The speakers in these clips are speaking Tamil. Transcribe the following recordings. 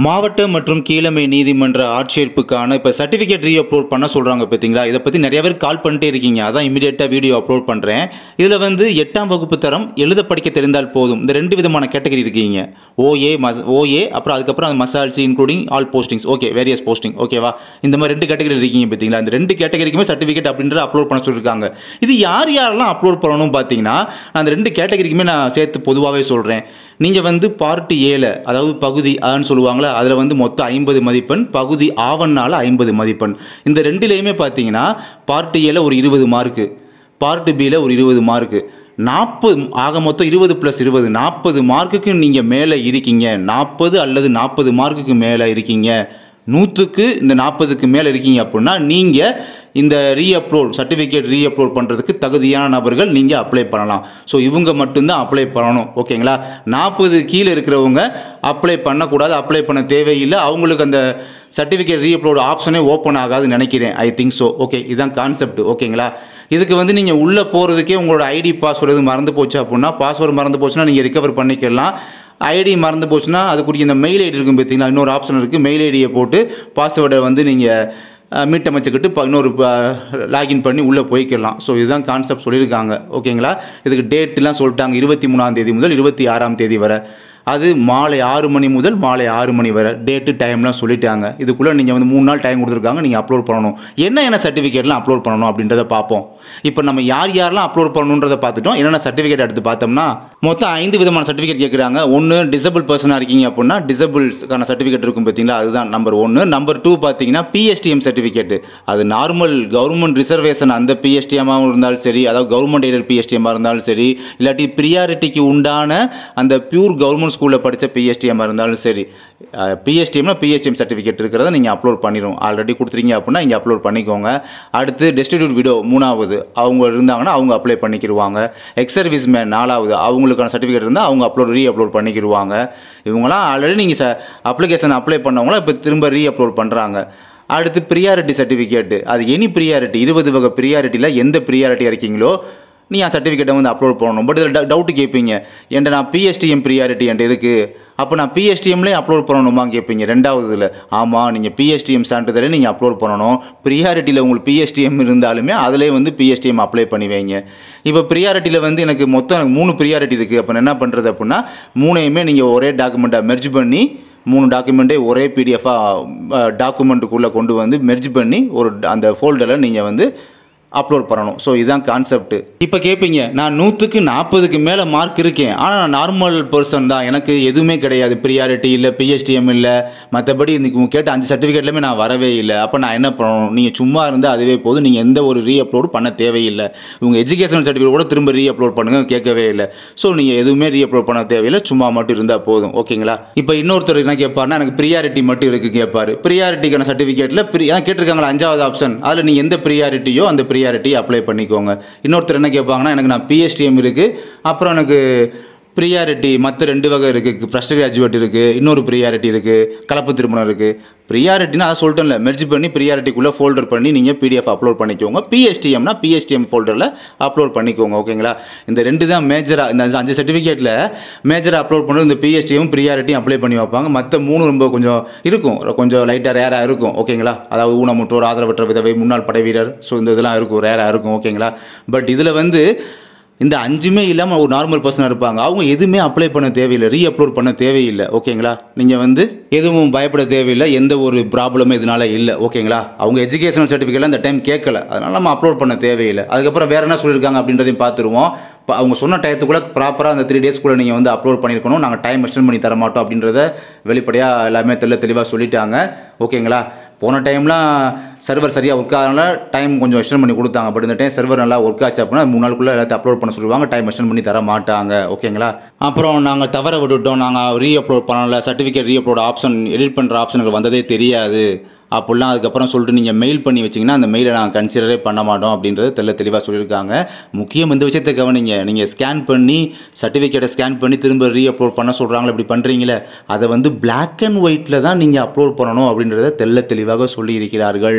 மாவட்ட மற்றும் கீழமை நீதிமன்ற ஆட்சேர்ப்புக்கான இப்போ சர்டிஃபிகேட் ரீஅப்லோட் பண்ண சொல்கிறாங்க பார்த்தீங்களா. இதை பற்றி நிறைய பேர் கால் பண்ணிட்டே இருக்கீங்க. அதான் இமீடியட்டாக வீடியோ அப்லோட் பண்ணுறேன். இதில் வந்து 8ஆம் வகுப்பு தரம் எழுத படிக்க தெரிந்தால் போதும். இந்த 2 விதமான கேட்டகரி இருக்கீங்க. ஓஏ அப்புறம் அதுக்கப்புறம் அந்த மசால்ஸ் including all postings, okay, various posting, ஓகேவா. இந்த மாதிரி 2 கேட்டகரி இருக்கீங்க பார்த்தீங்களா. இந்த 2 கேட்டகரிக்குமே சர்டிஃபிகேட் அப்படின்றத அப்லோட் பண்ண சொல்லியிருக்காங்க. இது யாரெல்லாம் அப்லோட் பண்ணணும் பார்த்தீங்கன்னா, அந்த 2 கேட்டகரிக்குமே நான் சேர்த்து பொதுவாகவே சொல்கிறேன். நீங்கள் வந்து பார்ட் ஏல, அதாவது பகுதி ஆன்னு சொல்லுவாங்களா, அதில் வந்து மொத்தம் 50 மதிப்பெண், பகுதி ஆவன்னால 50 மதிப்பெண். இந்த 2லேயுமே பார்த்தீங்கன்னா பார்ட் ஏல ஒரு 20 மார்க்கு, பார்ட் பியில் ஒரு 20 மார்க்கு, 40 ஆக மொத்தம் 20 + 20 40 மார்க்குக்கு நீங்கள் மேலே இருக்கீங்க. 40 அல்லது 40 மார்க்குக்கு மேலே இருக்கீங்க. 100க்கு இந்த 40க்கு மேலே இருக்கீங்க அப்படின்னா நீங்கள் இந்த சர்டிஃபிகேட் ரீஅப்லோட் பண்ணுறதுக்கு தகுதியான நபர்கள் நீங்கள் அப்ளை பண்ணலாம். ஸோ இவங்க மட்டும்தான் அப்ளை பண்ணணும், ஓகேங்களா. 40 கீழே இருக்கிறவங்க அப்ளை பண்ணக்கூடாது, அப்ளை பண்ண தேவையில்லை. அவங்களுக்கு அந்த சர்டிஃபிகேட் ரீஅப்லோட் ஆப்ஷனே ஓப்பன் ஆகாதுன்னு நினைக்கிறேன். I think so. ஓகே, இதுதான் கான்செப்ட், ஓகேங்களா. இதுக்கு வந்து நீங்கள் உள்ளே போகிறதுக்கே உங்களோட ஐடி பாஸ்வேர்டு மறந்து போச்சு அப்படின்னா, பாஸ்வேர்டு மறந்து போச்சுன்னா நீங்கள் ரிகவர் பண்ணிக்கலாம். ஐடி மறந்து போச்சுன்னா அதுக்குரிய இந்த மெயில் ஐடி இருக்கும் பார்த்தீங்களா, இன்னொரு ஆப்ஷன் இருக்குது. மெயில் ஐடியை போட்டு பாஸ்வேர்டை வந்து நீங்கள் மீட்டமைச்சுக்கிட்டு இன்னொரு லாகின் பண்ணி உள்ளே போய்க்கலாம். ஸோ இதுதான் கான்செப்ட் சொல்லியிருக்காங்க, ஓகேங்களா. இதுக்கு டேட்லாம் சொல்லிட்டாங்க. 23ஆம் தேதி முதல் 26ஆம் தேதி வரை. அது மாலை 6 மணி முதல் மாலை 6 மணி வரை டேட்டு டைம்லாம் சொல்லிட்டாங்க. இதுக்குள்ளே நீங்கள் வந்து 3 நாள் டைம் கொடுத்துருக்காங்க. நீங்கள் அப்லோட் பண்ணணும். என்ன சர்டிஃபிகேட்லாம் அப்லோட் பண்ணணும் அப்படின்றத பார்ப்போம். இப்போ நம்ம யாரெல்லாம் அப்லோட் பண்ணணுன்றதை பார்த்துட்டோம். என்னென்ன சர்டிஃபிகேட் எடுத்து பார்த்தோம்னா, மொத்தம் 5 விதமான சர்டிஃபிகேட் கேட்குறாங்க. ஒன்று டிசபிள் பர்சனாக இருக்கீங்க அப்படின்னா டிசபிள்ஸ்க்கான சர்டிஃபிகேட் இருக்கும் பார்த்தீங்களா, அதுதான் நம்பர் 1. நம்பர் 2 பார்த்தீங்கன்னா பிஎஸ்டிஎம் சர்டிஃபிகேட். அது நார்மல் கவர்மெண்ட் ரிசர்வேஷன் அந்த பிஎஸ்டிஎம்மாக இருந்தாலும் சரி, அதாவது கவர்மெண்ட் எய்டட் பிஎஸ்டிஎம்மாக இருந்தாலும் சரி, இல்லாட்டி ப்ரியாரிட்டிக்கு உண்டான அந்த பியூர் கவர்மெண்ட் ஸ்கூலில் படித்த பிஎஸ்டிஎம்மாக இருந்தாலும் சரி, பிஎஸ்டிஎம் சர்டிஃபிகேட் இருக்கிறத நீங்கள் அப்லோட் பண்ணிடும். ஆல்ரெடி கொடுத்துருங்க அப்படின்னா இங்கே அப்லோட் பண்ணிக்கோங்க. அடுத்து டெஸ்டிடியூட் விடோ 3வது, அவங்க இருந்தாங்கன்னா அவங்க அப்ளை பண்ணிக்கிடுவாங்க. எக்ஸ் சர்வீஸ் மேன் 4வது, அவங்களுக்கான சர்டிஃபிகேட் இருந்தால் அவங்க ரீஅப்லோட் பண்ணிக்கிடுவாங்க. இவங்களாம் ஆல்ரெடி நீங்கள் அப்ளிகேஷன் அப்ளை பண்ணவங்களாம் இப்போ திரும்ப ரீஅப்லோட் பண்ணுறாங்க. அடுத்து ப்ரியாரிட்டி சர்டிஃபிகேட்டு. அது எனி ப்ரியாரிட்டி, 20 வகை ப்ரியாரிட்டியில் எந்த ப்ரியாரிட்டியாக இருக்கீங்களோ நீங்கள் சர்டிஃபிகேட்டை வந்து அப்லோட் பண்ணணும். பட் இதில் டவுட்டு கேட்பீங்க, என்கிட்ட நான் பிஎஸ்டிஎம் ப்ரியாரிட்டி என்கிட்ட எதுக்கு, அப்போ நான் பிஎஸ்டிஎம்லேயே அப்லோட் பண்ணணுமா கேட்பீங்க 2வதுல. ஆமாம், நீங்கள் பிஎஸ்டிஎம் சான்றிதழை நீங்கள் அப்லோட் பண்ணணும். ப்ரியாரிட்டியில் உங்களுக்கு பிஎஸ்டிஎம் இருந்தாலுமே அதிலே வந்து பிஎஸ்டிஎம் அப்ளை பண்ணி வைங்க. இப்போ ப்ரியாரிட்டியில் வந்து எனக்கு மொத்தம் 3 ப்ரியாரிட்டி இருக்குது. அப்போ என்ன பண்ணுறது அப்படின்னா, 3யுமே நீங்கள் ஒரே டாக்குமெண்ட்டாக மெர்ஜ் பண்ணி 3 டாக்குமெண்ட்டே ஒரே பிடிஎஃபாக டாக்குமெண்ட்டுக்குள்ளே கொண்டு வந்து மெர்ஜ் பண்ணி அந்த ஃபோல்டரில் நீங்கள் வந்து அப்லோட் பண்ணணும். ஸோ இதுதான் கான்செப்ட். இப்போ கேட்பீங்க, நான் 100க்கு 40க்கு மேலே மார்க் இருக்கேன், ஆனால் நான் நார்மல் பர்சன் தான், எனக்கு எதுவுமே கிடையாது, ப்ரியாரிட்டி இல்லை, பிஎஸ்டிஎம் இல்லை, மற்றபடி இன்றைக்கி கேட்ட 5 சர்டிஃபிகேட்லையுமே நான் வரவே இல்லை, அப்போ நான் என்ன பண்ணணும்? நீங்கள் சும்மா இருந்தால் அதுவே போதும். நீங்கள் எந்த ஒரு ரீஅப்லோடு பண்ண தேவையில்லை. உங்கள் எஜுகேஷனல் சர்டிஃபிகேட் கூட திரும்ப ரீஅப்லோட் பண்ணுங்கள், கேட்கவே இல்லை. ஸோ நீங்கள் எதுவுமே ரீஅப்லோட் பண்ண தேவையில்லை, சும்மா மட்டும் இருந்தால் போதும், ஓகேங்களா. இப்போ இன்னொருத்தர் என்ன கேட்பாருன்னா, எனக்கு ப்ரியாரிட்டி மட்டும் இருக்குது கேட்பார். ப்ரியாரிட்டிக்கான சர்டிஃபிகேட்டில் கேட்டிருக்காங்களா 5வது ஆப்ஷன், அதில் நீங்கள் எந்த ப்ரியாரிட்டியோ அந்த ப்ரியாரிட்டி அப்ளை பண்ணிக்கோங்க. இன்னொருத்தர் என்ன கேட்பாங்கன்னா, எனக்கு நான் பிஎஸ்டிஎம் இருக்குது, அப்புறம் எனக்கு ப்ரியாரிட்டி மற்ற 2 வகை இருக்குது, ஃபர்ஸ்ட் கிராஜுவேட் இருக்குது, இன்னொரு ப்ரியாரிட்டி இருக்குது, கலப்பு திருமணம் இருக்குது. ப்ரியாரிட்டினா அதை சொல்லிட்டேன்ல, மெர்ஜ் பண்ணி ப்ரியாரிட்டிக்குள்ளே ஃபோல்டர் பண்ணி நீங்கள் பிடிஎஃப் அப்லோட் பண்ணிக்கோங்க. பிஎஸ்டிஎம்னா பிஎஸ்டிஎம் ஃபோல்டரில் அப்லோட் பண்ணிக்கோங்க, ஓகேங்களா. இந்த 2 தான் மேஜராக, இந்த 5 சர்டிஃபிகேட்டில் மேஜராக அப்லோட் பண்ணுறது இந்த பிஎஸ்டிஎம் ப்ரியாரிட்டியும் அப்ளை பண்ணி வைப்பாங்க. மற்ற 3 ரொம்ப கொஞ்சம் இருக்கும், கொஞ்சம் லைட்டாக ரேராக இருக்கும், ஓகேங்களா. அதாவது ஊனமுற்றோர், ஆதரவற்ற விதவை, முன்னாள் படை வீரர், ஸோ இந்த இதெல்லாம் இருக்கும், ரேராக இருக்கும், ஓகேங்களா. பட் இதில் வந்து இந்த 5மே இல்லாமல் ஒரு நார்மல் பர்சனாக இருப்பாங்க, அவங்க எதுவுமே அப்ளை பண்ண தேவையில்லை, ரீஅப்லோட் பண்ண தேவையில்லை, ஓகேங்களா. நீங்கள் வந்து எதுவும் பயப்பட தேவையில்லை, எந்த ஒரு ப்ராப்ளமும் இதனால் இல்லை, ஓகேங்களா. அவங்க எஜுகேஷனல் சர்டிஃபிகேட்லாம் இந்த டைம் கேட்கல, அதனால் நம்ம அப்லோட் பண்ண தேவையில்லை. அதுக்கப்புறம் வேறு என்ன சொல்லியிருக்காங்க அப்படின்றதையும் பார்த்துருவோம். இப்போ அவங்க சொன்ன டயத்துக்குள்ளே ப்ராப்பராக அந்த 3 டேஸ்க்குள்ளே நீங்கள் வந்து அப்லோட் பண்ணியிருக்கணும். நாங்கள் டைம் எக்ஸ்டெண்ட் பண்ணி தர மாட்டோம் அப்படின்றத வெளிப்படையாக எல்லாமே தெளிவாக சொல்லிட்டாங்க, ஓகேங்களா. போன டைம்லாம் சர்வர் சரியாக ஒர்க் ஆகனால டைம் கொஞ்சம் எக்ஸ்டெண்ட் பண்ணி கொடுத்தாங்க. பட் இந்த டைம் சர்வர் நல்லா ஒர்க் ஆச்சு அப்படின்னா 3 நாளுக்குள்ளே எல்லாத்தையும் அப்லோட் பண்ண சொல்லுவாங்க, டைம் எக்ஸ்டெண்ட் பண்ணி தர மாட்டாங்க, ஓகேங்களா. அப்புறம் நாங்கள் தவற விட்டுட்டோம், நாங்கள் ரீஅப்லோட் பண்ணல, சர்டிஃபிகேட் ரீஅப்லோட் ஆப்ஷன் எடிட் பண்ணுற ஆப்ஷனுக்கு வந்ததே தெரியாது அப்படிலாம் அதுக்கப்புறம் சொல்லிட்டு நீங்கள் மெயில் பண்ணி வச்சிங்கன்னா அந்த மெயிலை நாங்கள் கன்சிடரே பண்ண மாட்டோம் அப்படின்றது தெளிவாக சொல்லியிருக்காங்க. முக்கியம் இந்த விஷயத்தை கவனிங்க. நீங்கள் ஸ்கேன் பண்ணி சர்டிஃபிகேட்டை ஸ்கேன் பண்ணி திரும்ப அப்லோட் பண்ண சொல்கிறாங்களே, இப்படி பண்ணுறீங்களே, அதை வந்து பிளாக் அண்ட் ஒயிட்டில் தான் நீங்கள் அப்லோட் பண்ணணும் அப்படின்றத தெளிவாக சொல்லியிருக்கிறார்கள்.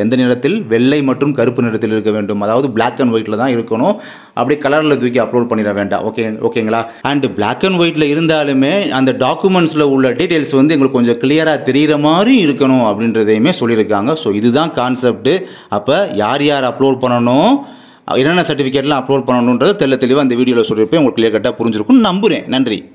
எந்த நிறத்தில்? வெள்ளை மற்றும் கருப்பு நிறத்தில் இருக்க வேண்டும். அதாவது பிளாக் அண்ட் ஒயிட்டில் தான் இருக்கணும். அப்படியே கலரில் தூக்கி அப்லோட் பண்ணிட வேண்டாம். ஓகேங்களா? அண்ட் பிளாக் அண்ட் ஒயிட்டில் இருந்தாலுமே அந்த டாக்குமெண்ட்ஸில் உள்ள டீட்டெயில்ஸ் வந்து எங்களுக்கு கொஞ்சம் கிளியராக தெரிகிற மாதிரி இருக்கணும் அப்படின்றதையுமே சொல்லியிருக்காங்க. ஸோ இதுதான் கான்செப்ட். அப்போ யார் அப்லோட் பண்ணணும், என்னென்ன சர்டிஃபிகேட்லாம் அப்லோட் பண்ணணுன்றது தெளிவாக இந்த வீடியோவில் சொல்லியிருப்பேன். உங்களுக்கு கிளியர் கட்டாக புரிஞ்சிருக்கும்னு நம்புகிறேன். நன்றி.